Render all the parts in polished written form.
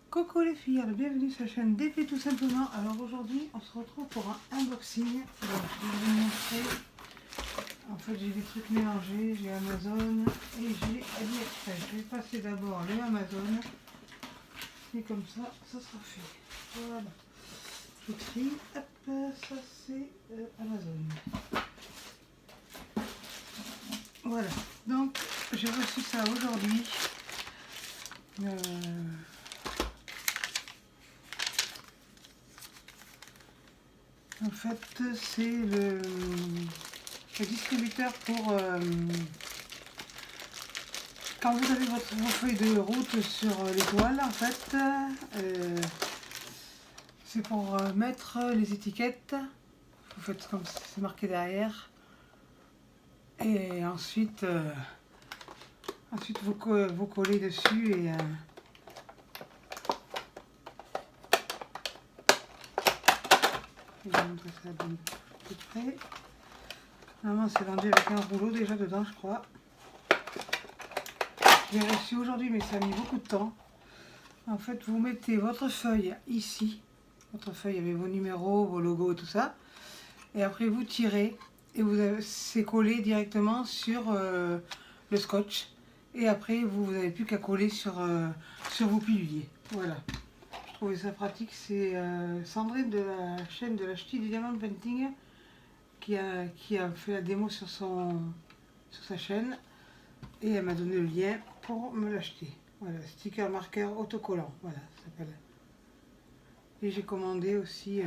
Coucou les filles, alors bienvenue sur la chaîne DP tout simplement. Alors aujourd'hui on se retrouve pour un unboxing. Donc, je vais vous montrer. En fait j'ai des trucs mélangés, j'ai Amazon et j'ai AliExpress. Je vais passer d'abord le Amazon et comme ça, ça sera fait. Voilà. Je trie, hop, ça c'est Amazon. Voilà, donc j'ai reçu ça aujourd'hui. En fait, c'est le distributeur pour quand vous avez vos feuilles de route sur les toiles. En fait, c'est pour mettre les étiquettes. Vous faites comme c'est marqué derrière, et ensuite, vous collez dessus et je vais vous montrer ça de plus près. Normalement, c'est vendu avec un rouleau déjà dedans, je crois. J'ai reçu aujourd'hui, mais ça a mis beaucoup de temps. En fait, vous mettez votre feuille ici. Votre feuille avec vos numéros, vos logos et tout ça. Et après, vous tirez et c'est collé directement sur le scotch. Et après, vous n'avez plus qu'à coller sur vos piluliers. Voilà. Je trouvais ça pratique. C'est Sandrine de la chaîne de la Ch'ti du Diamond Painting qui a fait la démo sur sa chaîne. Et elle m'a donné le lien pour me l'acheter. Voilà, sticker marqueur autocollant, voilà, ça s'appelle. Et j'ai commandé aussi,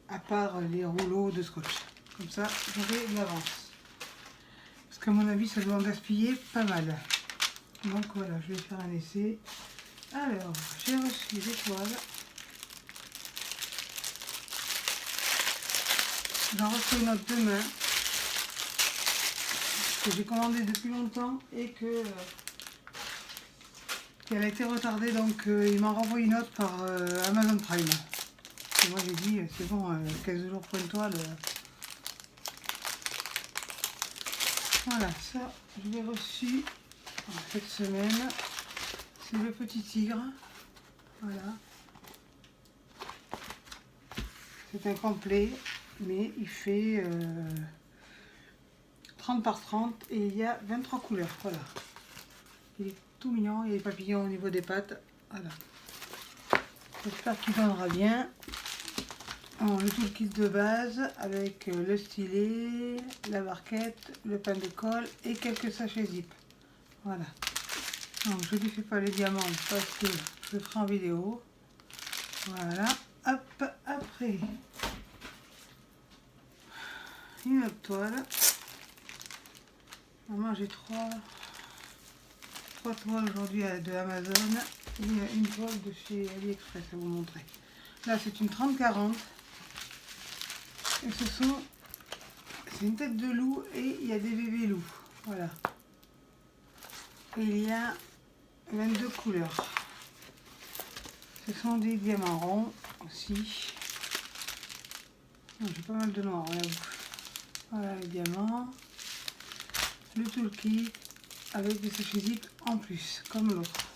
à part les rouleaux de scotch. Comme ça, j'aurai de l'avance. Parce qu'à mon avis, ça doit en gaspiller pas mal. Donc voilà, je vais faire un essai. Alors, j'ai reçu les toiles. J'en reçois une autre demain. Que j'ai commandé depuis longtemps et qu'elle a été retardée, donc il m'a renvoyé une autre par Amazon Prime. Et moi j'ai dit c'est bon, 15 jours pour une toile. Voilà, ça je l'ai reçu cette semaine. C'est le petit tigre. Voilà. C'est un complet, mais il fait 30 par 30 et il y a 23 couleurs. Voilà. Il est tout mignon, il y a des papillons au niveau des pattes. Voilà. J'espère qu'il viendra bien. Alors, le toolkit de base avec le stylet, la barquette, le pain de colle et quelques sachets zip. Voilà. Donc je ne lui fais pas les diamants parce que je le ferai en vidéo. Voilà. Hop, après une autre toile. Normalement j'ai trois toiles aujourd'hui de Amazon et une toile de chez AliExpress à vous montrer. Là c'est une 30-40 et c'est une tête de loup et il y a des bébés loups. Voilà. Et il y a 22 couleurs. Ce sont des diamants ronds aussi. J'ai pas mal de noir là. Voilà les diamants. Le toolkit avec des sachets zip en plus, comme l'autre.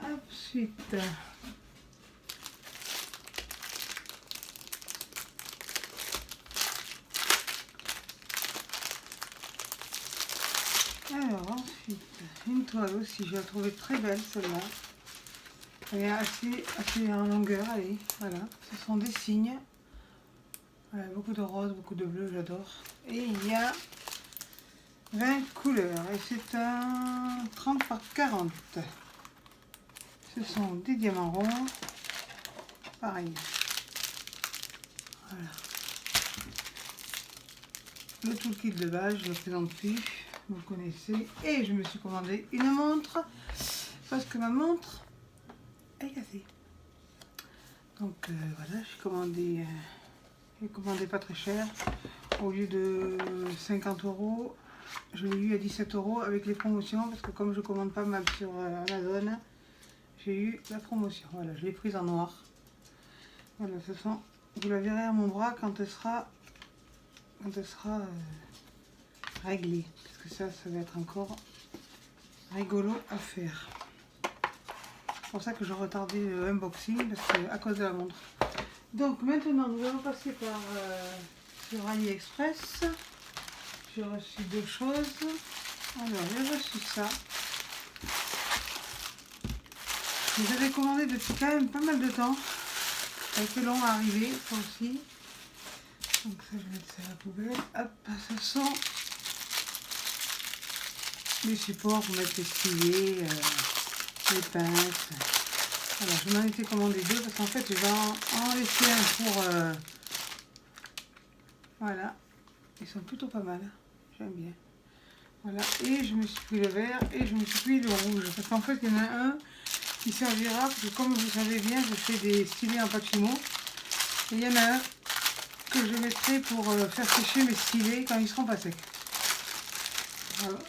Ensuite, une toile aussi, je la trouvais très belle celle-là. Elle est assez en longueur, allez, voilà. Ce sont des signes. Voilà, beaucoup de rose, beaucoup de bleu, j'adore. Et il y a 20 couleurs et c'est un 30 par 40. Ce sont des diamants ronds. Pareil. Voilà. Le toolkit de base, je ne le présente plus. Vous le connaissez. Et je me suis commandé une montre. Parce que ma montre est cassée. Donc voilà, j'ai commandé pas très cher. Au lieu de 50 €, je l'ai eu à 17 € avec les promotions. Parce que comme je commande pas mal sur Amazon, j'ai eu la promotion. Voilà, je l'ai prise en noir. Voilà, vous la verrez à mon bras quand elle sera réglée. Parce que ça va être encore rigolo à faire. pour ça que je retardais le unboxing, parce que, à cause de la montre. Donc maintenant, nous allons passer par sur AliExpress. J'ai reçu deux choses. Alors, j'ai reçu ça. Je les avais commandé depuis quand même pas mal de temps. Ça a été long à arriver, ça aussi. Donc ça, je vais mettre ça à la poubelle. Hop, ce sont les supports pour mettre les stylets, les pinces. Alors, je m'en étais commandé deux parce qu'en fait, je vais en laisser un pour... voilà. Ils sont plutôt pas mal. J'aime bien. Voilà. Et je me suis pris le vert et je me suis pris le rouge. Parce qu'en fait, il y en a un qui servira, parce que comme vous savez bien, je fais des stylets en pachimo. Et il y en a un que je mettrai pour faire sécher mes stylets quand ils seront pas secs. Voilà.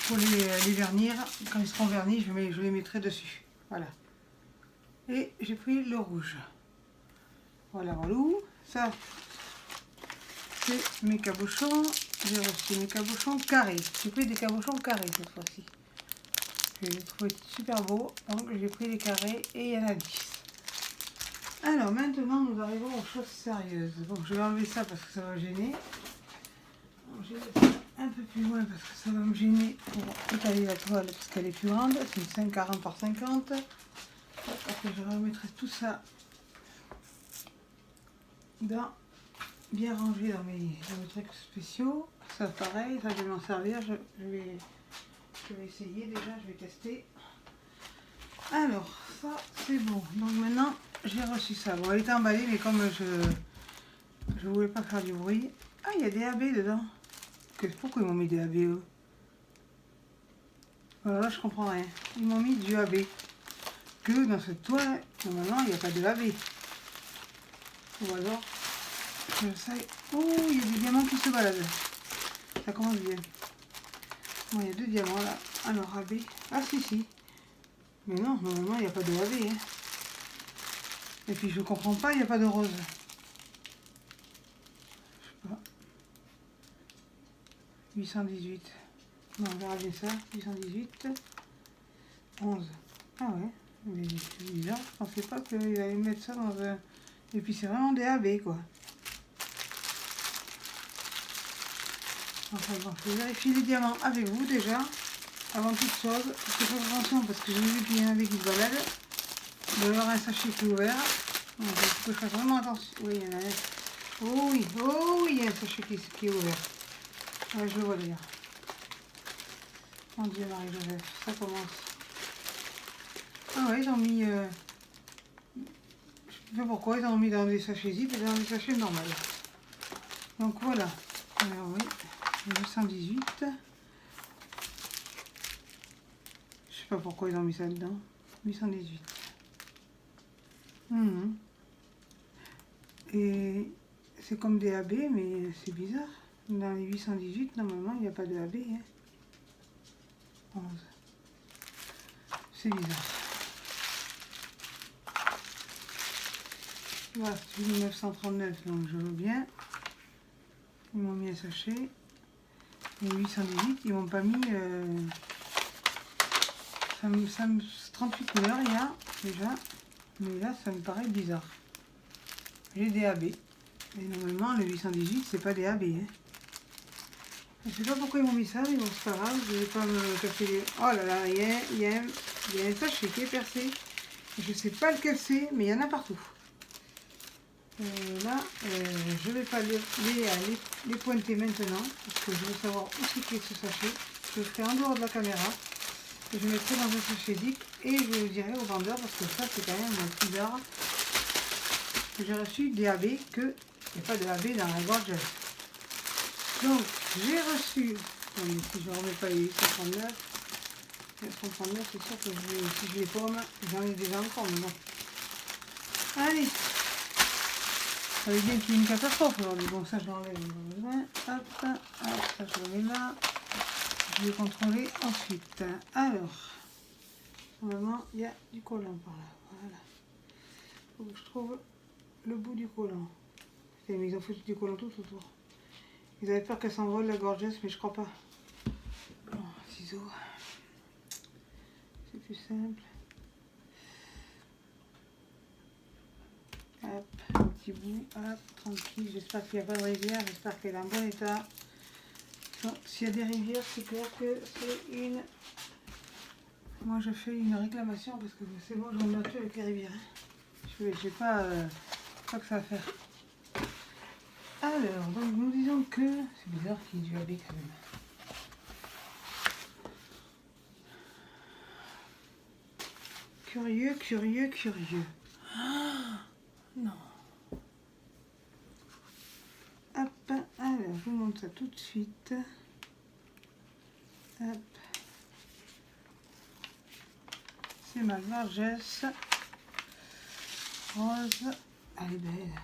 Pour les vernir, quand ils seront vernis, je les mettrai dessus. Voilà. Et j'ai pris le rouge. Voilà, voilà. Ça, c'est mes cabochons. J'ai reçu mes cabochons carrés. J'ai pris des cabochons carrés cette fois-ci. Je les ai trouvés super beaux. Donc j'ai pris les carrés et il y en a 10. Alors maintenant nous arrivons aux choses sérieuses. Bon, je vais enlever ça parce que ça va me gêner. Je vais mettre ça un peu plus loin parce que ça va me gêner pour étaler la toile parce qu'elle est plus grande. C'est une 5,40 par 50. Après je remettrai tout ça dans, bien rangé dans mes trucs spéciaux. Ça pareil, ça je vais m'en servir. Je vais essayer déjà, je vais tester. Alors ça c'est bon. Donc maintenant j'ai reçu ça. Bon, elle était emballée mais comme je voulais pas faire du bruit. Ah, il y a des AB dedans. Pourquoi ils m'ont mis des AB eux? Alors là je comprends rien. Ils m'ont mis du AB. Que dans cette toile, normalement il n'y a pas de AB. Ou alors, ça. Oh, il y a des diamants qui se baladent. Ça commence bien. Bon, il y a deux diamants là. Alors AB. Ah si. Mais non, normalement il n'y a pas de AB. Hein. Et puis je comprends pas, il n'y a pas de rose. Je sais pas. 818. Non, on verra bien ça. 818. 11. Ah ouais. Mais c'est bizarre, je pensais pas qu'il allait mettre ça dans un... Et puis c'est vraiment des AB quoi. Enfin bon, je vais vérifier les diamants avec vous déjà. Avant toute chose, je fais attention parce que j'ai vu qu'il y en avait qui se baladent. Il doit y avoir un sachet qui est ouvert. Donc il faut que je fasse vraiment attention. Oui, il y en a un. Oh oui, il y a un sachet qui est ouvert. Ouais, je le vois d'ailleurs. Mon Dieu, Marie-Joseph, ça commence. Ah ouais, ils ont mis... je sais pas pourquoi, ils ont mis dans des sachets zip et dans des sachets normaux. Donc voilà. Alors oui, 818. Je sais pas pourquoi ils ont mis ça dedans. 818. Et c'est comme des AB, mais c'est bizarre. Dans les 818, normalement, il n'y a pas de AB. Hein. 11. C'est bizarre. Voilà, c'est 1939, donc je veux bien. Ils m'ont mis un sachet. Et 818, ils m'ont pas mis... 38 couleurs, il y a déjà. Mais là, ça me paraît bizarre. J'ai des AB. Et normalement, le 818, c'est pas des AB. Hein. Je sais pas pourquoi ils m'ont mis ça, mais bon, c'est pas grave. Je vais pas me casser les... Oh là là, il y a un sachet qui est percé. Je sais pas lequel c'est, mais il y en a partout. Là, je vais pas les pointer maintenant, parce que je veux savoir où c'est qu'est ce sachet. Je le ferai en dehors de la caméra. Et je le mettrai dans un sachet zip et je le dirai au vendeur, parce que ça, c'est quand même bizarre. J'ai reçu des AB que il n'y a pas de AB dans la gorge. Donc j'ai reçu, si je ne remets pas les 839, les 139, c'est sûr que si je les pomme, j'en ai déjà encore, mais bon. Allez, ça veut dire qu'il y a une catastrophe aujourd'hui. Bon, ça je l'enlève, hop, ça je le mets là. Je vais contrôler ensuite. Alors, normalement il y a du collant par là, voilà. Faut que je trouve le bout du collant. Mais ils ont foutu du collant tout autour. Ils avaient peur qu'elle s'envole la gorgesse, mais je crois pas. Bon, ciseaux. C'est plus simple. petit bout, hop, tranquille. J'espère qu'il n'y a pas de rivière, j'espère qu'elle est en bon état. Bon, s'il y a des rivières, c'est clair que c'est une... Moi je fais une réclamation parce que c'est bon, je m'en avec les rivières. J'ai pas que ça à faire. Alors, donc nous disons que... C'est bizarre qu'il y ait du AB quand même. Curieux, curieux, curieux. Ah, non. Hop, alors je vous montre ça tout de suite. Hop. C'est ma largesse rose. Elle est belle.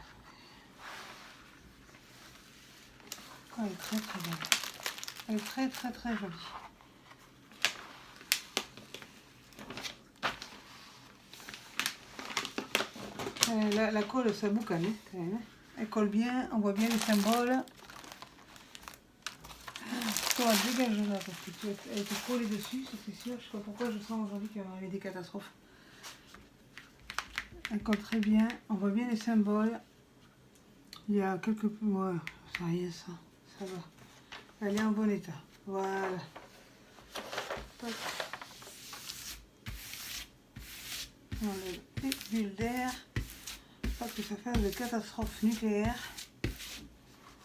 Oh, elle est très très belle. Elle est très très très jolie. La colle, ça boucane quand même. Elle colle bien, on voit bien les symboles. Toi, dégage là parce que elle était collée dessus, c'est sûr. Je sais pas pourquoi je sens aujourd'hui qu'il va y avoir des catastrophes. Elle colle très bien, on voit bien les symboles. Il y a quelques... Ouais, c'est rien ça, ça va. Elle est en bon état. Voilà. Tac. On enlève les bulles d'air. Pas que ça fasse de catastrophe nucléaire.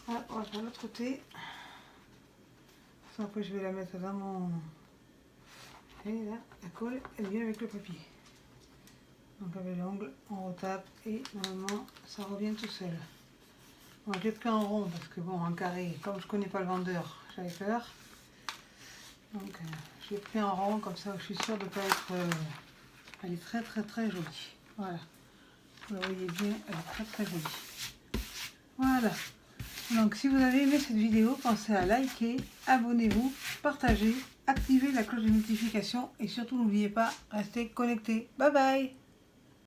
Voilà, on va faire l'autre côté. Après je vais la mettre dans mon... Et là, la colle, elle vient avec le papier. Donc avec l'ongle, on retape et normalement ça revient tout seul. Bon, je l'ai pris en rond parce que bon, en carré, comme je connais pas le vendeur, j'avais peur. Donc je l'ai pris en rond, comme ça je suis sûre de ne pas être... Elle est très très très jolie. Voilà. Vous la voyez bien, elle est très très jolie. Voilà. Donc si vous avez aimé cette vidéo, pensez à liker, abonnez-vous, partagez, activez la cloche de notification et surtout n'oubliez pas, restez connectés. Bye bye!